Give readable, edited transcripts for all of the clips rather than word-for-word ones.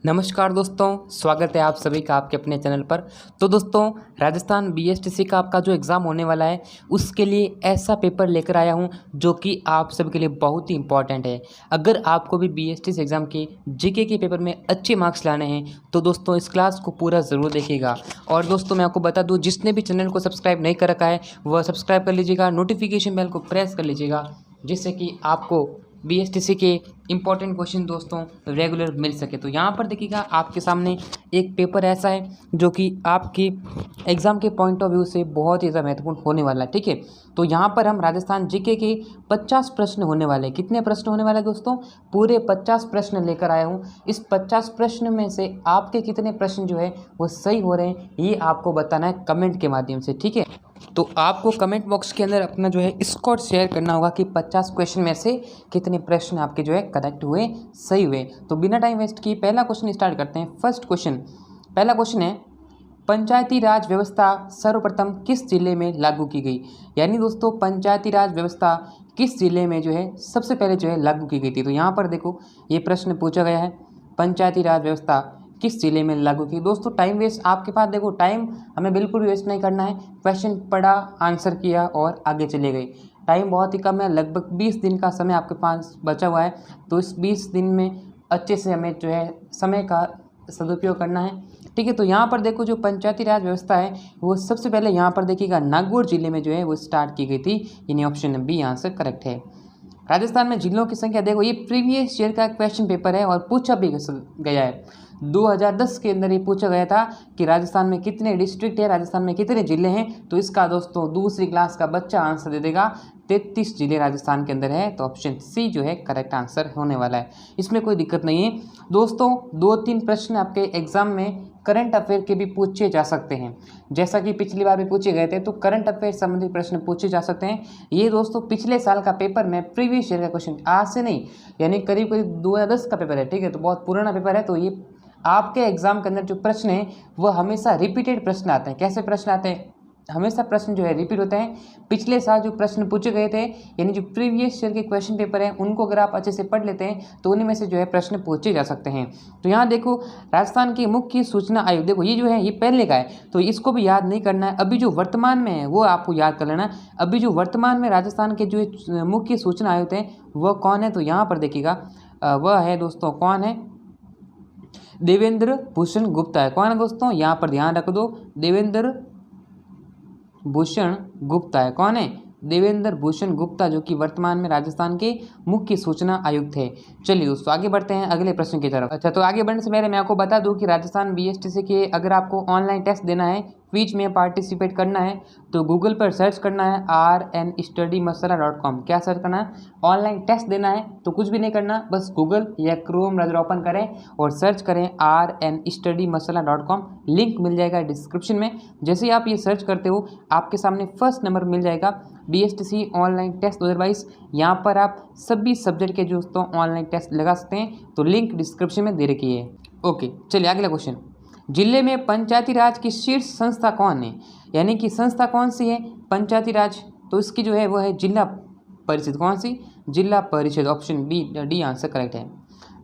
नमस्कार दोस्तों, स्वागत है आप सभी का आपके अपने चैनल पर। तो दोस्तों, राजस्थान बीएसटीसी का आपका जो एग्ज़ाम होने वाला है उसके लिए ऐसा पेपर लेकर आया हूं जो कि आप सभी के लिए बहुत ही इंपॉर्टेंट है। अगर आपको भी बीएसटीसी एग्ज़ाम के जीके के पेपर में अच्छे मार्क्स लाने हैं तो दोस्तों इस क्लास को पूरा ज़रूर देखिएगा। और दोस्तों मैं आपको बता दूँ, जिसने भी चैनल को सब्सक्राइब नहीं कर रखा है वह सब्सक्राइब कर लीजिएगा, नोटिफिकेशन बेल को प्रेस कर लीजिएगा, जिससे कि आपको बीएसटीसी के इंपॉर्टेंट क्वेश्चन दोस्तों रेगुलर मिल सके। तो यहाँ पर देखिएगा आपके सामने एक पेपर ऐसा है जो कि आपकी एग्ज़ाम के पॉइंट ऑफ व्यू से बहुत ही ज़्यादा महत्वपूर्ण होने वाला है, ठीक है। तो यहाँ पर हम राजस्थान जीके के 50 प्रश्न होने वाले हैं। कितने प्रश्न होने वाले हैं दोस्तों? पूरे 50 प्रश्न लेकर आया हूँ। इस 50 प्रश्न में से आपके कितने प्रश्न जो है वो सही हो रहे हैं ये आपको बताना है कमेंट के माध्यम से, ठीक है। तो आपको कमेंट बॉक्स के अंदर अपना जो है स्कोर शेयर करना होगा कि 50 क्वेश्चन में से कितने प्रश्न आपके जो है करेक्ट हुए, सही हुए। तो बिना टाइम वेस्ट किए पहला क्वेश्चन स्टार्ट करते हैं। फर्स्ट क्वेश्चन, पहला क्वेश्चन है, पंचायती राज व्यवस्था सर्वप्रथम किस जिले में लागू की गई? यानी दोस्तों पंचायती राज व्यवस्था किस जिले में जो है सबसे पहले जो है लागू की गई थी? तो यहाँ पर देखो ये प्रश्न पूछा गया है, पंचायती राज व्यवस्था किस जिले में लागू की? दोस्तों टाइम वेस्ट आपके पास, देखो टाइम हमें बिल्कुल भी वेस्ट नहीं करना है। क्वेश्चन पढ़ा, आंसर किया और आगे चले गए। टाइम बहुत ही कम है, लगभग 20 दिन का समय आपके पास बचा हुआ है। तो इस 20 दिन में अच्छे से हमें जो है समय का सदुपयोग करना है, ठीक है। तो यहाँ पर देखो जो पंचायती राज व्यवस्था है वो सबसे पहले यहाँ पर देखिएगा नागौर जिले में जो है वो स्टार्ट की गई थी, यानी ऑप्शन बी आंसर करेक्ट है। राजस्थान में जिलों की संख्या, देखो ये प्रीवियस ईयर का क्वेश्चन पेपर है और पूछा भी गया है। 2010 के अंदर ये पूछा गया था कि राजस्थान में कितने डिस्ट्रिक्ट है, राजस्थान में कितने ज़िले हैं। तो इसका दोस्तों दूसरी क्लास का बच्चा आंसर दे देगा, 33 जिले राजस्थान के अंदर है। तो ऑप्शन सी जो है करेक्ट आंसर होने वाला है, इसमें कोई दिक्कत नहीं है। दोस्तों 2-3 प्रश्न आपके एग्जाम में करंट अफेयर के भी पूछे जा सकते हैं, जैसा कि पिछली बार भी पूछे गए थे। तो करंट अफेयर संबंधित प्रश्न पूछे जा सकते हैं। ये दोस्तों पिछले साल का पेपर में प्रीवियस ईयर का क्वेश्चन, आज से नहीं, यानी करीब करीब 2010 का पेपर है, ठीक है। तो बहुत पुराना पेपर है। तो ये आपके एग्जाम के अंदर जो प्रश्न है वो हमेशा रिपीटेड प्रश्न आते हैं। कैसे प्रश्न आते हैं? हमेशा प्रश्न जो है रिपीट होते हैं। पिछले साल जो प्रश्न पूछे गए थे, यानी जो प्रीवियस ईयर के क्वेश्चन पेपर हैं उनको अगर आप अच्छे से पढ़ लेते हैं तो उन्हीं में से जो है प्रश्न पूछे जा सकते हैं। तो यहाँ देखो राजस्थान के मुख्य सूचना आयुक्त, देखो ये जो है ये पहले का है तो इसको भी याद नहीं करना है। अभी जो वर्तमान में है वो आपको याद कर लेना है। अभी जो वर्तमान में राजस्थान के जो मुख्य सूचना आयुक्त हैं वह कौन है? तो यहाँ पर देखिएगा वह है दोस्तों, कौन है? देवेंद्र भूषण गुप्ता है। कौन है दोस्तों? यहाँ पर ध्यान रख दो, देवेंद्र भूषण गुप्ता है। कौन है? देवेंद्र भूषण गुप्ता, जो कि वर्तमान में राजस्थान के मुख्य सूचना आयुक्त है। चलिए दोस्तों आगे बढ़ते हैं अगले प्रश्न की तरफ। अच्छा, तो आगे बढ़ने से पहले मैं आपको बता दूं कि राजस्थान बीएसटीसी के अगर आपको ऑनलाइन टेस्ट देना है, क्विज में पार्टिसिपेट करना है, तो गूगल पर सर्च करना है rnstudymasala.com। क्या सर्च करना है? ऑनलाइन टेस्ट देना है तो कुछ भी नहीं करना, बस गूगल या क्रोम ब्राउज़र ओपन करें और सर्च करें rnstudymasala.com। लिंक मिल जाएगा डिस्क्रिप्शन में। जैसे ही आप ये सर्च करते हो आपके सामने फर्स्ट नंबर मिल जाएगा बीएसटीसी ऑनलाइन टेस्ट 2022। यहाँ पर आप सभी सब्जेक्ट के दोस्तों ऑनलाइन टेस्ट लगा सकते हैं, तो लिंक डिस्क्रिप्शन में दे रखी है। ओके, चलिए अगला क्वेश्चन, जिले में पंचायती राज की शीर्ष संस्था कौन है? यानी कि संस्था कौन सी है पंचायती राज? तो इसकी जो है वो है जिला परिषद। कौन सी? Zila parishad. Option B D answer correct है।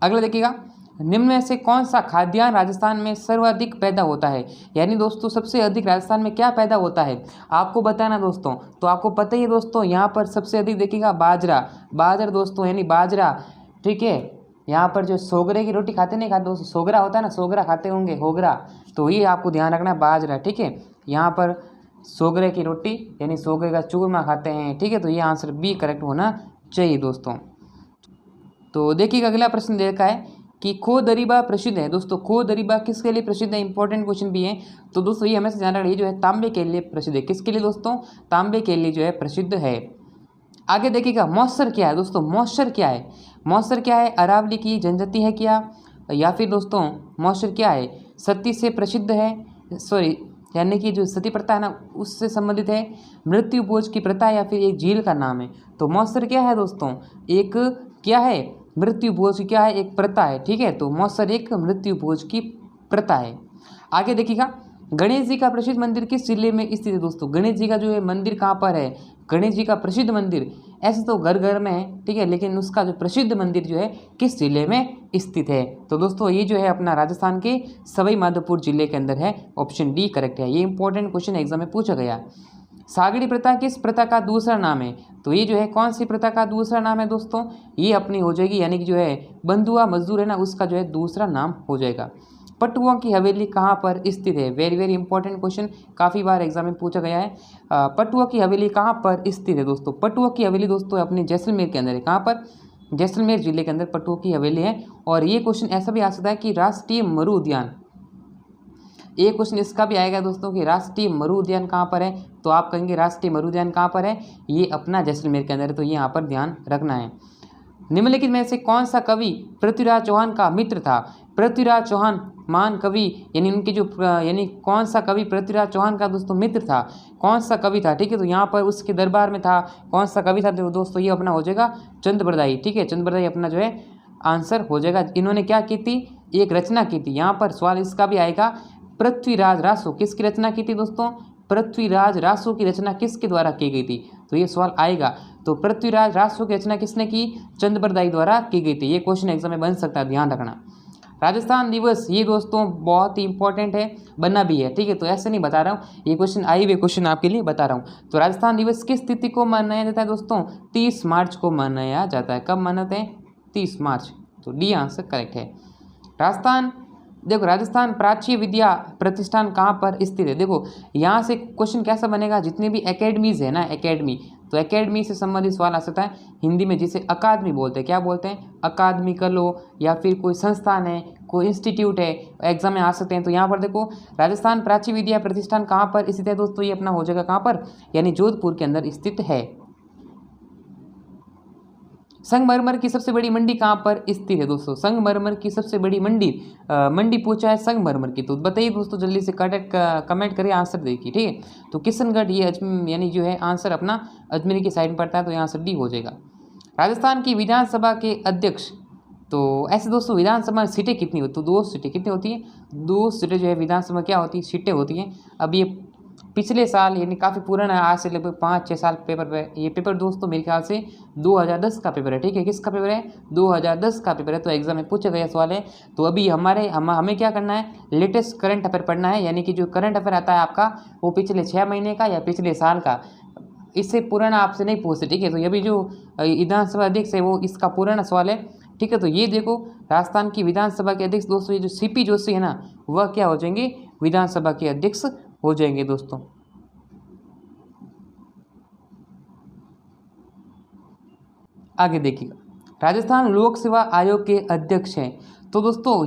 अगला देखिएगा, निम्न में से कौन सा खाद्यान्न राजस्थान में सर्वाधिक पैदा होता है? यानी दोस्तों सबसे अधिक राजस्थान में क्या पैदा होता है आपको बताना दोस्तों। तो आपको पता ही है दोस्तों, यहाँ पर सबसे अधिक देखिएगा बाजरा दोस्तों, यानी बाजरा, ठीक है। यहाँ पर जो सोगरे की रोटी खाते नहीं खाते दोस्तों, सोगरा होता है ना, सोगरा खाते होंगे, होगरा, तो ये आपको ध्यान रखना है, बाजरा, ठीक है। यहाँ पर सोगरे की रोटी यानी सोगरे का चूरमा खाते हैं, ठीक है। तो ये आंसर बी करेक्ट होना चाहिए दोस्तों। तो देखिएगा अगला प्रश्न देखा है कि खो दरीबा प्रसिद्ध है। दोस्तों खो दरीबा किसके लिए प्रसिद्ध है? इंपॉर्टेंट क्वेश्चन भी है। तो दोस्तों ये हमेशा ध्यान रखिए, जो है तांबे के लिए प्रसिद्ध है। किसके लिए दोस्तों? तांबे के लिए जो है प्रसिद्ध है। आगे देखिएगा मौसर क्या है दोस्तों? मौसर क्या है? मौसर क्या है? अरावली की जनजाति है क्या? या फिर दोस्तों मौसर क्या है? सती से प्रसिद्ध है, सॉरी, यानी कि जो सती प्रथा है ना उससे संबंधित है, मृत्यु भोज की प्रथा, या फिर एक झील का नाम है। तो मौसर क्या है दोस्तों? एक क्या है? मृत्यु भोज क्या है? एक प्रथा है, ठीक है। तो मौसर एक मृत्यु भोज की प्रथा है। आगे देखिएगा, गणेश जी का प्रसिद्ध मंदिर किस जिले में स्थित है? दोस्तों गणेश जी का जो है मंदिर कहाँ पर है? गणेश जी का प्रसिद्ध मंदिर ऐसे तो घर घर में है, ठीक है, लेकिन उसका जो प्रसिद्ध मंदिर जो है किस जिले में स्थित है? तो दोस्तों ये जो है अपना राजस्थान के सवाई माधोपुर जिले के अंदर है। ऑप्शन डी करेक्ट है। ये इंपॉर्टेंट क्वेश्चन एग्जाम में पूछा गया। सागड़ी प्रथा किस प्रथा का दूसरा नाम है? तो ये जो है कौन सी प्रथा का दूसरा नाम है दोस्तों? ये अपनी हो जाएगी, यानी कि जो है बंधुआ मजदूर है ना, उसका जो है दूसरा नाम हो जाएगा। पटुआ की हवेली कहाँ पर स्थित है? वेरी वेरी इंपॉर्टेंट क्वेश्चन, काफ़ी बार एग्जाम में पूछा गया है। पटुआ की हवेली कहाँ पर स्थित है दोस्तों? पटुआ की हवेली दोस्तों अपनी जैसलमेर के अंदर है। कहाँ पर? जैसलमेर जिले के अंदर पटुआ की हवेली है। और ये क्वेश्चन ऐसा भी आ सकता है कि राष्ट्रीय मरु उद्यान, एक क्वेश्चन इसका भी आएगा दोस्तों कि राष्ट्रीय मरु उद्यान कहाँ पर है? तो आप कहेंगे राष्ट्रीय मरु उद्यान कहाँ पर है? ये अपना जैसलमेर के अंदर है। तो ये यहाँ पर ध्यान रखना है। निम्नलिखित में से कौन सा कवि पृथ्वीराज चौहान का मित्र था? पृथ्वीराज चौहान महान कवि, यानी उनके जो यानी कौन सा कवि पृथ्वीराज चौहान का दोस्तों मित्र था? कौन सा कवि था? ठीक है, तो यहाँ पर उसके दरबार में था, कौन सा कवि था? तो दोस्तों ये अपना हो जाएगा चंद्रबरदाई। ठीक है, चंद्रबरदाई अपना जो है आंसर हो जाएगा। इन्होंने क्या की थी? एक रचना की थी। यहाँ पर सवाल इसका भी आएगा, पृथ्वीराज रासो किसकी रचना की थी दोस्तों? पृथ्वीराज रासो की रचना किसके द्वारा की गई थी? तो ये सवाल आएगा। तो पृथ्वीराज रासो की रचना किसने की? चंद्रबरदाई द्वारा की गई थी। ये क्वेश्चन एग्जाम में बन सकता है, ध्यान रखना। राजस्थान दिवस, ये दोस्तों बहुत ही इंपॉर्टेंट है, बना भी है। ठीक है, तो ऐसे नहीं बता रहा हूँ, ये क्वेश्चन आई हुए क्वेश्चन आपके लिए बता रहा हूँ। तो राजस्थान दिवस किस तिथि को मनाया जाता है दोस्तों? 30 मार्च को मनाया जाता है। कब मनाते हैं? 30 मार्च। तो डी आंसर करेक्ट है। राजस्थान, देखो राजस्थान प्राच्य विद्या प्रतिष्ठान कहाँ पर स्थित है? देखो यहाँ से क्वेश्चन कैसा बनेगा, जितने भी एकेडमीज है ना, एकेडमी, तो एकेडमी से संबंधित सवाल आ सकता है हिंदी में, जिसे अकादमी बोलते हैं। क्या बोलते हैं? अकादमी कर लो, या फिर कोई संस्थान है, कोई इंस्टीट्यूट है, एग्जाम में आ सकते हैं। तो यहाँ पर देखो राजस्थान प्राच्य विद्या प्रतिष्ठान कहाँ पर स्थित है दोस्तों? ये अपना हो जाएगा कहाँ पर? यानी जोधपुर के अंदर स्थित है। संगमरमर की सबसे बड़ी मंडी कहाँ पर स्थित है दोस्तों? संगमरमर की सबसे बड़ी मंडी पूछा है संगमरमर की, तो बताइए दोस्तों जल्दी से कमेंट करिए, आंसर देखिए। ठीक है, तो किशनगढ़, ये यानी जो है आंसर अपना अजमेर की साइड में पड़ता है। तो यहाँ आंसर डी हो जाएगा। राजस्थान की विधानसभा के अध्यक्ष, तो ऐसे दोस्तों विधानसभा में सीटें कितनी होती? तो 2 सीटें कितनी होती हैं? 2 सीटें जो है विधानसभा क्या होती है? सीटें होती हैं। अब ये पिछले साल, यानी काफ़ी पुराना है, आज से लगभग 5-6 साल पेपर पे, ये पेपर दोस्तों मेरे ख्याल से 2010 का पेपर है। ठीक है, किसका पेपर है? 2010 का पेपर है। तो एग्जाम में पूछा गया सवाल है। तो अभी हमें क्या करना है? लेटेस्ट करंट अफेयर पढ़ना है, यानी कि जो करंट अफेयर आता है आपका वो पिछले 6 महीने का या पिछले साल का, इससे पुराना आपसे नहीं पूछते। ठीक है, तो अभी जो विधानसभा अध्यक्ष है वो इसका पुराना सवाल है। ठीक है, तो ये देखो राजस्थान की विधानसभा के अध्यक्ष दोस्तों, ये जो सीपी जोशी है ना, वह क्या हो जाएंगे? विधानसभा के अध्यक्ष हो जाएंगे दोस्तों। आगे देखिएगा, राजस्थान लोक सेवा आयोग के अध्यक्ष हैं। तो दोस्तों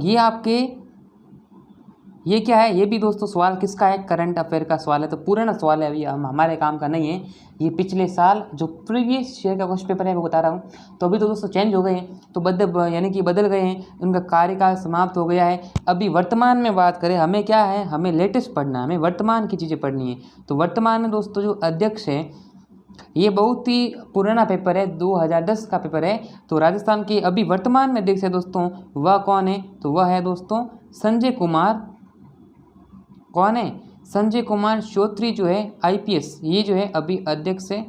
ये क्या है? ये भी दोस्तों सवाल किसका है? करंट अफेयर का सवाल है। तो पुराना सवाल है, अभी हमारे काम का नहीं है। ये पिछले साल जो प्रीवियस ईयर का क्वेश्चन पेपर है वो बता रहा हूँ। तो अभी तो दोस्तों चेंज हो गए हैं, तो यानी कि बदल गए हैं, उनका कार्यकाल समाप्त हो गया है। अभी वर्तमान में बात करें, हमें क्या है? हमें लेटेस्ट पढ़ना है, हमें वर्तमान की चीज़ें पढ़नी है। तो वर्तमान में दोस्तों जो अध्यक्ष है, ये बहुत ही पुराना पेपर है, 2010 का पेपर है। तो राजस्थान के अभी वर्तमान में अध्यक्ष है दोस्तों, वह कौन है? तो वह है दोस्तों संजय कुमार। कौन है? संजय कुमार श्रोत्री जो है आईपीएस, ये जो है अभी अध्यक्ष है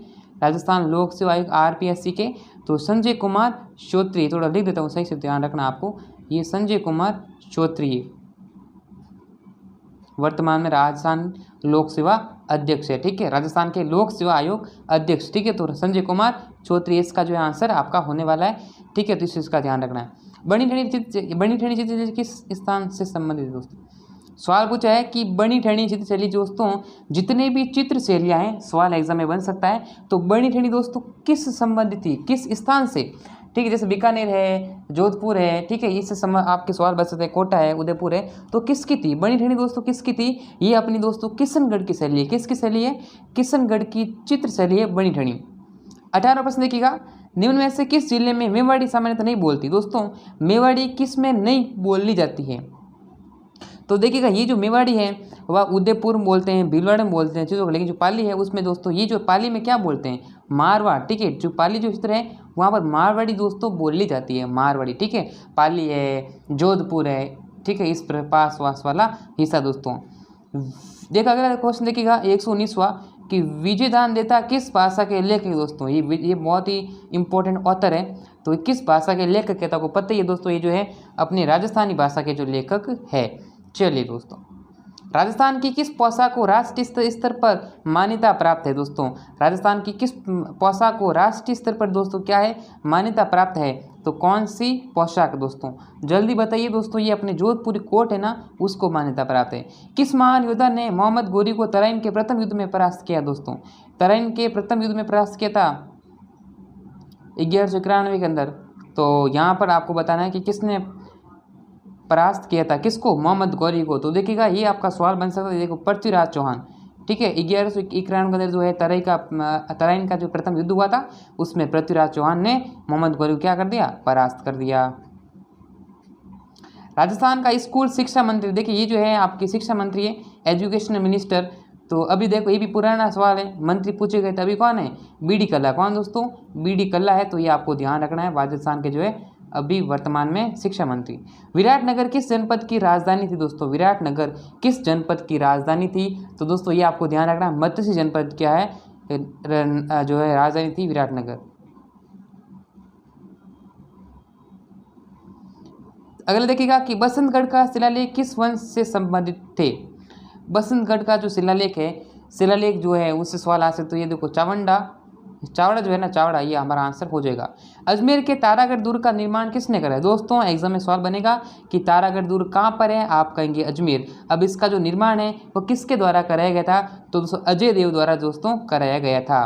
राजस्थान लोक सेवा आयोग आरपीएससी के। तो संजय कुमार श्रोत्री, थोड़ा लिख देता हूँ, सही से ध्यान रखना आपको, ये संजय कुमार श्रोत्री वर्तमान में राजस्थान लोक सेवा अध्यक्ष है। ठीक है, राजस्थान के लोक सेवा आयोग अध्यक्ष। ठीक है, तो संजय कुमार श्रोत्री इसका जो है आंसर आपका होने वाला है। ठीक है, तो इस चीज़ का ध्यान रखना है। बनी ठनी चित्र किस स्थान से संबंधित है दोस्तों? सवाल पूछा है कि बनी ठनी चित्र शैली दोस्तों, जितने भी चित्र शैलियाँ हैं, सवाल एग्जाम में बन सकता है। तो बनी ठनी दोस्तों किस संबंधित थी, किस स्थान से? ठीक है, जैसे बीकानेर है, जोधपुर है, ठीक है, इससे आपके सवाल बच सकते हैं, कोटा है, उदयपुर है, तो किसकी थी बनी ठनी दोस्तों? किसकी थी? ये अपनी दोस्तों किशनगढ़ की शैली है। किसकी शैली है? किशनगढ़ की चित्र शैली है बनी ठनी। 18वां प्रश्न देखिएगा, निम्न में से किस जिले में मेवाड़ी सामान्यतः नहीं बोलती? दोस्तों मेवाड़ी किस में नहीं बोली जाती है? तो देखिएगा, ये जो मेवाड़ी है वह उदयपुर में बोलते हैं, भीलवाड़ा में बोलते हैं चीज़ों को, लेकिन जो पाली है उसमें दोस्तों, ये जो पाली में क्या बोलते हैं? मारवाड़। ठीक है, जो पाली जो क्षेत्र है वहाँ पर मारवाड़ी दोस्तों बोली जाती है, मारवाड़ी। ठीक है, पाली है, जोधपुर है, ठीक है, इस पास वास वाला हिस्सा दोस्तों। देखा अगला क्वेश्चन देखिएगा 119वां, कि विजयदान देता किस भाषा के लेखक है दोस्तों। ये बहुत ही इंपॉर्टेंट ऑथर है। तो किस भाषा के लेखक है तो आपको पता ही है दोस्तों, ये जो है अपनी राजस्थानी भाषा के जो लेखक है। चलिए दोस्तों, राजस्थान की किस पोशाक को राष्ट्रीय स्तर पर मान्यता प्राप्त है दोस्तों। राजस्थान की किस पोशाक को राष्ट्रीय स्तर पर दोस्तों क्या है, मान्यता प्राप्त है। तो कौन सी पोशाक दोस्तों, जल्दी बताइए दोस्तों। ये अपने जोधपुरी कोट है ना, उसको मान्यता प्राप्त है। किस महान योद्धा ने मोहम्मद गोरी को तराइन के प्रथम युद्ध में परास्त किया दोस्तों। तराइन के प्रथम युद्ध में परास्त किया था 1191 के अंदर। तो यहाँ पर आपको बताना है कि किसने परास्त किया था, किसको, मोहम्मद गौरी को। तो देखिएगा ये आपका सवाल बन सकता है। देखो पृथ्वीराज चौहान, ठीक है। 1191 के अंदर जो है तराइन का जो प्रथम युद्ध हुआ था उसमें पृथ्वीराज चौहान ने मोहम्मद गौरी को क्या कर दिया, परास्त कर दिया। राजस्थान का स्कूल शिक्षा मंत्री, देखिए ये जो है आपकी शिक्षा मंत्री है, एजुकेशन मिनिस्टर। तो अभी देखो ये भी पुराना सवाल है, मंत्री पूछे गए थे। अभी कौन है, बीडी कल्ला। कौन दोस्तों, बीडी कल्ला है। तो ये आपको ध्यान रखना है, राजस्थान के जो है अभी वर्तमान में शिक्षा मंत्री। विराटनगर किस जनपद की राजधानी थी दोस्तों। विराटनगर किस जनपद की राजधानी थी। तो दोस्तों ये आपको ध्यान रखना है, मत्स्य जनपद क्या है जो है राजधानी थी विराटनगर। अगला देखिएगा कि बसंतगढ़ का शिलालेख किस वंश से संबंधित थे। बसंतगढ़ का जो शिलालेख जो है उससे सवाल आ सकते। तो ये देखो चावड़ा जो है ना, चावड़ा, ये हमारा आंसर हो जाएगा। अजमेर के तारागढ़ दुर्ग का निर्माण किसने करा है दोस्तों। एग्जाम में सवाल बनेगा कि तारागढ़ दुर्ग कहाँ पर है, आप कहेंगे अजमेर। अब इसका जो निर्माण है वो किसके द्वारा कराया गया था, तो दोस्तों अजय देव द्वारा दोस्तों कराया गया था।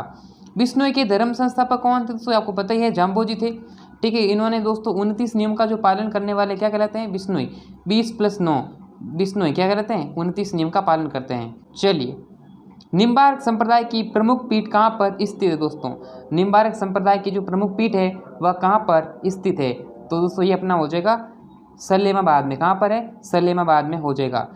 बिश्नोई के धर्म संस्थापक कौन थे दोस्तों, आपको पता ही है, जाम्बोजी थे, ठीक है। इन्होंने दोस्तों 29 नियम का जो पालन करने वाले क्या कहलाते हैं, बिश्नोई। 20+9 बिश्नोई क्या कहलाते हैं, 29 नियम का पालन करते हैं। चलिए, निम्बार्क संप्रदाय की प्रमुख पीठ कहाँ पर स्थित है दोस्तों। निम्बार्क संप्रदाय की जो प्रमुख पीठ है वह कहाँ पर स्थित है। तो दोस्तों ये अपना हो जाएगा सलेमाबाद में। कहाँ पर है, सलेमाबाद में हो जाएगा।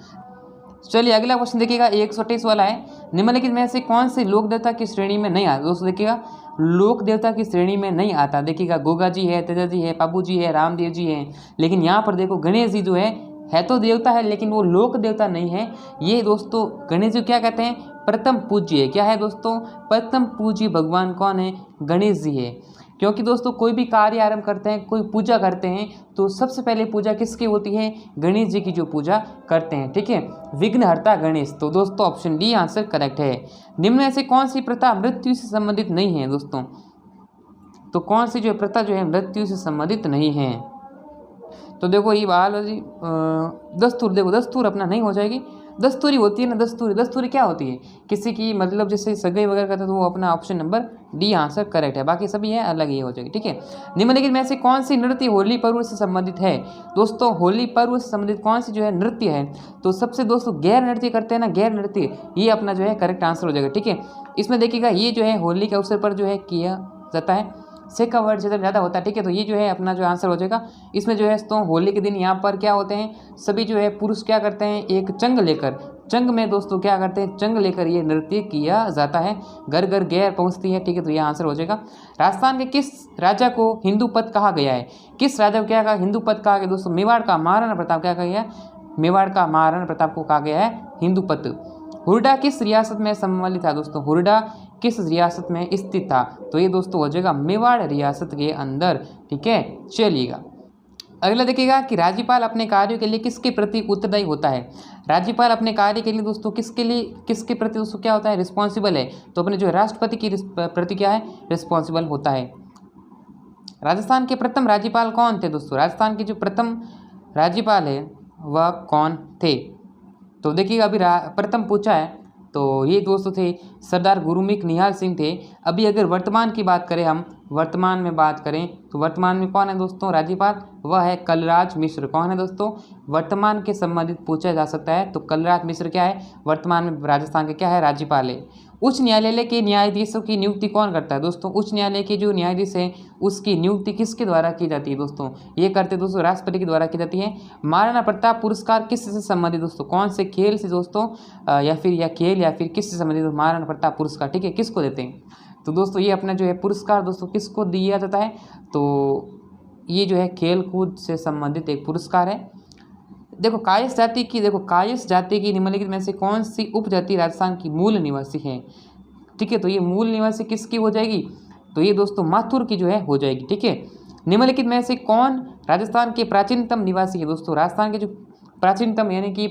चलिए अगला क्वेश्चन देखिएगा, 128 वाला है। निम्नलिखित में से कौन से लोक देवता की श्रेणी में नहीं आता दोस्तों। देखिएगा लोक देवता की श्रेणी में नहीं आता। देखिएगा गोगा जी है, तेजा जी है, पाबू जी है, रामदेव जी है। लेकिन यहाँ पर देखो गणेश जी जो है तो देवता है, लेकिन वो लोक देवता नहीं है। ये दोस्तों गणेश जी क्या कहते हैं, प्रथम पूज्य है। क्या है दोस्तों, प्रथम पूज्य भगवान कौन है, गणेश जी है। क्योंकि दोस्तों कोई भी कार्य आरंभ करते हैं, कोई पूजा करते हैं, तो सबसे पहले पूजा किसकी होती है, गणेश जी की जो पूजा करते हैं, ठीक है। विघ्नहर्ता गणेश। तो दोस्तों ऑप्शन डी आंसर करेक्ट है। निम्न में से कौन सी प्रथा मृत्यु से संबंधित नहीं है दोस्तों। तो कौन सी जो प्रथा जो है मृत्यु से संबंधित नहीं है। तो देखो ये बायोलॉजी दस्तूर, देखो दस्तूर अपना नहीं हो जाएगी। दस्तूरी होती है ना, दस्तूरी क्या होती है, किसी की मतलब जैसे सगाई वगैरह करते हैं, तो वो अपना option number D answer correct है। बाकी सभी है अलग, ये हो जाएगी, ठीक है। निम्नलिखित में से कौन सी नृत्य होली पर्व से संबंधित है दोस्तों। होली पर्व से संबंधित कौन सी जो है नृत्य है, तो सबसे दोस्तों गैर नृत्य करते हैं ना, गैर नृत्य, ये अपना जो है करेक्ट आंसर हो जाएगा, ठीक है। इसमें देखिएगा ये जो है होली के अवसर पर जो है किया जाता है, से का वर्ड ज़्यादा होता है, ठीक है। तो ये जो है अपना जो आंसर हो जाएगा। इसमें जो है तो होली के दिन यहाँ पर क्या होते हैं, सभी जो है पुरुष क्या करते हैं, एक चंग लेकर, चंग में दोस्तों क्या करते हैं, चंग लेकर ये नृत्य किया जाता है, घर घर गैर पहुँचती है, ठीक है। तो ये आंसर हो जाएगा। राजस्थान के किस राजा को हिंदू पद कहा गया है, किस राजा को क्या कहा, हिंदू पद कहा गया दोस्तों। मेवाड़ का महाराणा प्रताप क्या कहा गया, मेवाड़ का महाराणा प्रताप को कहा गया है हिंदू पद। हुरडा किस रियासत में सम्मिलित था दोस्तों, हुरडा किस रियासत में स्थित था। तो ये दोस्तों हो जाएगा मेवाड़ रियासत के अंदर, ठीक है। चलिएगा अगला देखिएगा कि राज्यपाल अपने कार्यों के लिए किसके प्रति उत्तरदायी होता है। राज्यपाल अपने कार्य के लिए दोस्तों किसके प्रति दोस्तों क्या होता है, रिस्पॉन्सिबल है। तो अपने जो राष्ट्रपति की प्रति क्या है, रिस्पॉन्सिबल होता है। राजस्थान के प्रथम राज्यपाल कौन थे दोस्तों। राजस्थान के जो प्रथम राज्यपाल है वह कौन थे। तो देखिएगा अभी प्रथम पूछा है, तो ये दोस्तों थे सरदार गुरुमुख निहाल सिंह थे। अभी अगर वर्तमान की बात करें, हम वर्तमान में बात करें, तो वर्तमान में कौन है दोस्तों राज्यपाल, वह है कलराज मिश्र। कौन है दोस्तों, वर्तमान के संबंधित पूछा जा सकता है, तो कलराज मिश्र क्या है, वर्तमान में राजस्थान के क्या है, राज्यपाल है। उच्च न्यायालय के न्यायाधीशों की नियुक्ति कौन करता है दोस्तों। उच्च न्यायालय के जो न्यायाधीश हैं उसकी नियुक्ति किसके द्वारा की जाती है दोस्तों, ये करते दोस्तों राष्ट्रपति के द्वारा की जाती है। महाराणा प्रताप पुरस्कार किससे संबंधित दोस्तों, कौन से खेल से दोस्तों, या फिर किससे संबंधित महाराणा प्रताप पुरस्कार, ठीक है, किसको देते हैं। तो दोस्तों ये अपना जो है पुरस्कार दोस्तों किसको दिया जाता है, तो ये जो है खेल कूद से संबंधित एक पुरस्कार है। देखो कायस्थ जाति की निम्नलिखित में से कौन सी उपजाति राजस्थान की मूल निवासी है। ठीक है। तो ये मूल निवासी किसकी हो जाएगी, तो ये दोस्तों माथुर की जो है हो जाएगी, ठीक है। निम्नलिखित में से कौन राजस्थान के प्राचीनतम निवासी है दोस्तों, राजस्थान के जो प्राचीनतम यानी कि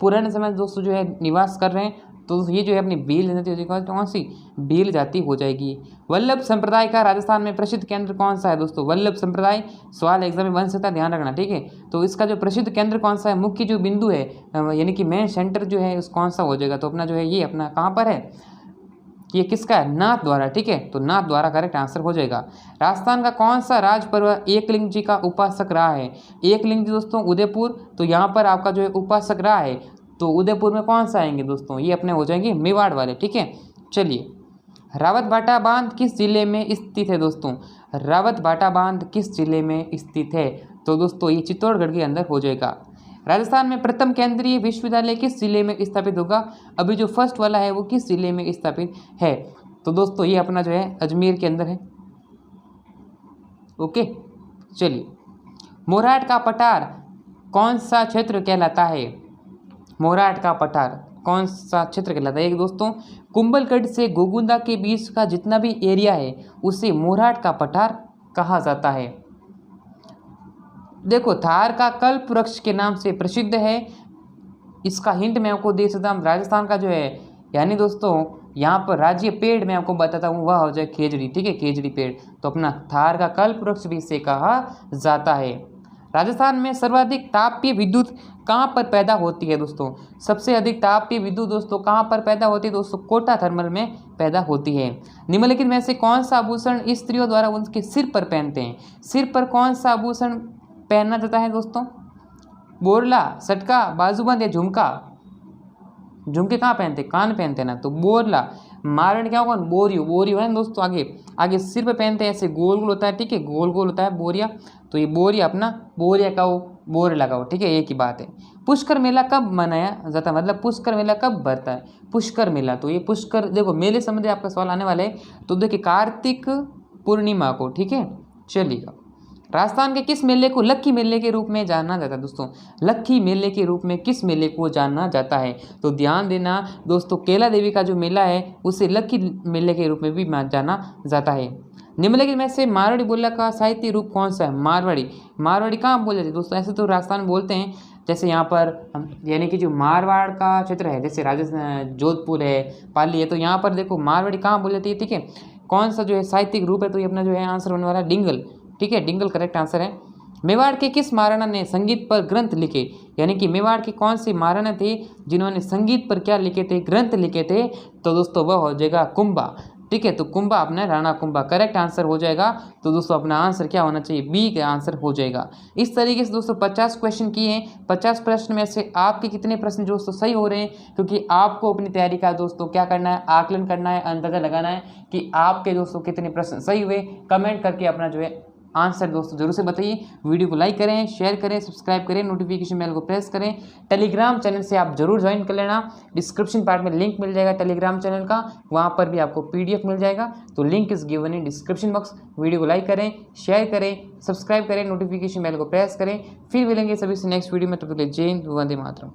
पुराने समय दोस्तों जो है निवास कर रहे हैं, तो ये जो है अपनी भील जाति हो जाएगी, कौन सी, भील जाति हो जाएगी। वल्लभ संप्रदाय का राजस्थान में प्रसिद्ध केंद्र कौन सा है दोस्तों, वल्लभ संप्रदाय, सवाल एग्जाम में बन सकता है, ध्यान रखना, ठीक है। तो इसका जो प्रसिद्ध केंद्र कौन सा है, मुख्य जो बिंदु है यानी कि मेन सेंटर जो है उस कौन सा हो जाएगा, तो अपना जो है ये अपना कहाँ पर है, ये किसका है, नाथ द्वारा, ठीक है। तो नाथ द्वारा करेक्ट आंसर हो जाएगा। राजस्थान का कौन सा राज पर्वत एकलिंग जी का उपासक रहा है, एकलिंग जी दोस्तों उदयपुर, तो यहाँ पर आपका जो है उपासक रहा है, तो उदयपुर में कौन सा आएंगे दोस्तों, ये अपने हो जाएंगे मेवाड़ वाले, ठीक है। चलिए, रावत भाटा बांध किस जिले में स्थित है दोस्तों, रावत भाटा बांध किस जिले में स्थित है, तो दोस्तों ये चित्तौड़गढ़ के अंदर हो जाएगा। राजस्थान में प्रथम केंद्रीय विश्वविद्यालय किस जिले में स्थापित होगा, अभी जो फर्स्ट वाला है वो किस जिले में स्थापित है, तो दोस्तों ये अपना जो है अजमेर के अंदर है, ओके। चलिए, मोरहाट का पठार कौन सा क्षेत्र कहलाता है, मोरहाट का पठार कौन सा क्षेत्र कहलाता है, एक दोस्तों कुंभलगढ़ से गोगुंदा के बीच का जितना भी एरिया है उसे मोरहाट का पठार कहा जाता है। देखो, थार का कल्प वृक्ष के नाम से प्रसिद्ध है, इसका हिंट मैं आपको दे सकता हूँ, राजस्थान का जो है यानी दोस्तों यहाँ पर राज्य पेड़ मैं आपको बताता हूँ वह हो जाए खेजड़ी, ठीक है, खेजड़ी पेड़, तो अपना थार का कल्प वृक्ष भी इसे कहा जाता है। राजस्थान में सर्वाधिक तापीय विद्युत कहाँ पर पैदा होती है दोस्तों, सबसे अधिक तापीय विद्युत दोस्तों कहाँ पर पैदा होती है दोस्तों, कोटा थर्मल में पैदा होती है। निम्नलिखित में से कौन सा आभूषण स्त्रियों द्वारा उनके सिर पर पहनते हैं, सिर पर कौन सा आभूषण पहनना जाता है दोस्तों, बोरला, सटका, बाजूबंद या झुमका, झुमके कहाँ पहनते, कान पहनते हैं ना, तो बोरला। मारण क्या होगा, बोरियो, बोरियो है ना दोस्तों, आगे आगे सिर पे पहनते हैं, ऐसे गोल गोल होता है, ठीक है, गोल गोल होता है बोरिया, तो ये बोरिया अपना बोरिया का वो बोर लगाओ, ठीक है, एक ही बात है। पुष्कर मेला कब मनाया जाता है, मतलब पुष्कर मेला कब भरता है, पुष्कर मेला, तो ये पुष्कर, देखो मेले संबंधी आपका सवाल आने वाले है, तो देखिए कार्तिक पूर्णिमा को, ठीक है। चलिएगा, राजस्थान के किस मेले को लक्खी मेले के रूप में जाना जाता है दोस्तों, लक्खी मेले के रूप में किस मेले को जाना जाता है, तो ध्यान देना दोस्तों, केला देवी का जो मेला है उसे लक्खी मेले के रूप में भी जाना जाता है। निम्नलिखित में से मारवाड़ी बोला का साहित्य रूप कौन सा है, मारवाड़ी, मारवाड़ी कहाँ बोल जाते हैं दोस्तों, ऐसे तो राजस्थान में बोलते हैं, जैसे यहाँ पर यानी कि जो मारवाड़ का क्षेत्र है, जैसे राजस्थान जोधपुर है, पाली है, तो यहाँ पर देखो मारवाड़ी कहाँ बोल जाती है, ठीक है। कौन सा जो है साहित्यिक रूप है, तो ये अपना जो है आंसर होने वाला है डिंगल, ठीक है, डिंगल करेक्ट आंसर है। मेवाड़ के किस महाराणा ने संगीत पर ग्रंथ लिखे, यानी कि मेवाड़ के कौन से महाराणा थे जिन्होंने संगीत पर क्या लिखे थे, ग्रंथ लिखे थे, तो दोस्तों वह हो जाएगा कुंभा, ठीक है। तो कुंभा अपना राणा कुंभा करेक्ट आंसर हो जाएगा, तो दोस्तों अपना आंसर क्या होना चाहिए, बी का आंसर हो जाएगा। इस तरीके से दोस्तों 50 क्वेश्चन किए हैं, 50 प्रश्न में से आपके कितने प्रश्न दोस्तों सही हो रहे हैं, क्योंकि आपको अपनी तैयारी का दोस्तों क्या करना है, आकलन करना है, अंदाजा लगाना है कि आपके दोस्तों कितने प्रश्न सही हुए। कमेंट करके अपना जो है आंसर दोस्तों जरूर से बताइए। वीडियो को लाइक करें, शेयर करें, सब्सक्राइब करें, नोटिफिकेशन बेल को प्रेस करें। टेलीग्राम चैनल से आप जरूर ज्वाइन कर लेना, डिस्क्रिप्शन पार्ट में लिंक मिल जाएगा टेलीग्राम चैनल का, वहां पर भी आपको पीडीएफ मिल जाएगा, तो link is given in description box. Video को लाइक करें, शेयर करें, सब्सक्राइब करें, नोटिफिकेशन बेल को प्रेस करें। फिर मिलेंगे सभी से नेक्स्ट वीडियो में, तब तक के लिए जय हिंद, वंदे मातरम।